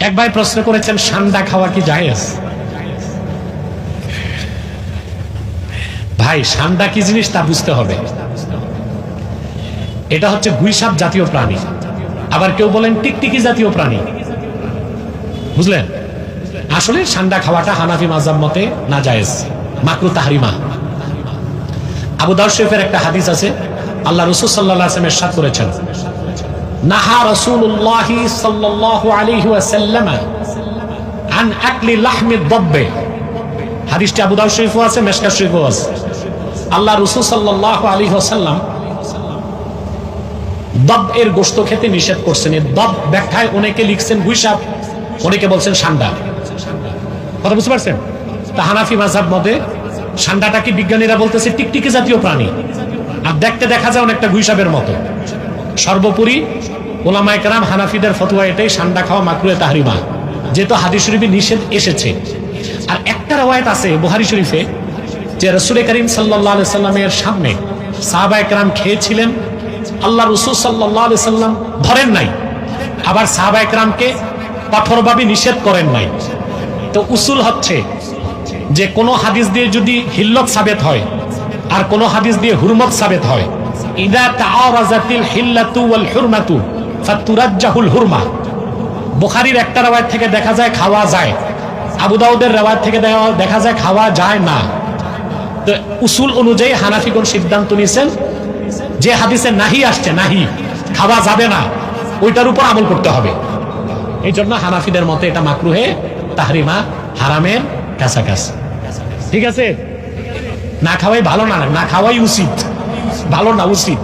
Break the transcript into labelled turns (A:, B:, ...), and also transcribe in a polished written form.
A: এক ভাই প্রশ্ন করেছেন, ঠান্ডা খাওয়া কি জায়েজ? ভাই, ঠান্ডা কি জিনিস তা বুঝতে হবে। এটা হচ্ছে গুইসাপ জাতীয় প্রাণী, আবার কেউ বলেন টিকটিকি জাতীয় প্রাণী, বুঝলেন? আসলে ঠান্ডা খাওয়াটা হানাফি মাযহাব মতে না জায়েজ, মাকরু তাহরিমা। আবু দাউদ শরীফের একটা হাদিস আছে, আল্লাহ রাসূল সাল্লাল্লাহু আলাইহি ওয়াসাল্লাম ইরশাদ করেছেন, নাহা রাসূলুল্লাহ সাল্লাল্লাহু আলাইহি ওয়াসাল্লাম আন আকলি লাহমি দাব্ব। হাদিসটি আবু দাউদ শরীফও আছে, মিশকাত শরীফও আছে। আল্লাহ রাসূল সাল্লাল্লাহু আলাইহি ওয়াসাল্লাম দাব এর গোশত খেতে নিষেধ করছেন। এই দাব ব্যাখ্যায় অনেকে লিখছেন গুইসাপ, অনেকে বলছেন ষান্ডা। কথা বুঝতে পারছেন? তা হানাফি মাযহাব মতে ষান্ডাটা কি বিজ্ঞানীরা বলতেছে টিকটিকি জাতীয় প্রাণী, আর দেখতে দেখা যায় অনেকটা গুইসাপের মতো। সর্বোপরি উলামায়ে কেরাম হানাফিদের ফতোয়া এটাই, ষান্ডা খাওয়া মাকরুহে তাহরিমা, যেহেতু হাদিস শরীফে নিষেধ এসেছে। আর একটা রওয়ায়াত আছে বুখারী শরীফে যে রাসূল করিম সাল্লাল্লাহু আলাইহি সাল্লামের সামনে সাহাবায়ে কেরাম খেয়েছিলেন, আল্লাহ রাসূল সাল্লাল্লাহু আলাইহি সাল্লাম ধরেন নাই, আবার সাহাবায়ে কেরামকে কঠোরভাবে নিষেধ করেন নাই। তো উসুল হচ্ছে যে কোনো হাদিস দিয়ে যদি হিল্লত সাবেত হয় আর কোন হাদিস দিয়ে হুরমত সাবেত হয়, ইদা তাআরাযাতিল হিল্লাতু ওয়াল হুরমাতু ফাতুরাজ্জাহুল হুরমা। বুখারীর একটা রওয়ায়াত থেকে দেখা যায় খাওয়া যায়, আবু দাউদের রওয়ায়াত থেকে দেখা যায় খাওয়া যায় না। তো উসুল অনুযায়ী হানাফিগণ সিদ্ধান্ত নিয়েছেন যে হাদিসে নাহি আসছে, নাহি খাওয়া যাবে না, ওইটার উপর আমল করতে হবে। এই জন্য হানাফিদের মতে এটা মাকরুহে তাহরিমা, হারামের কাছাকাছি। ঠিক আছে? না খাওয়াই ভালো না, না খাওয়াই উচিত, ভালো না উচিত।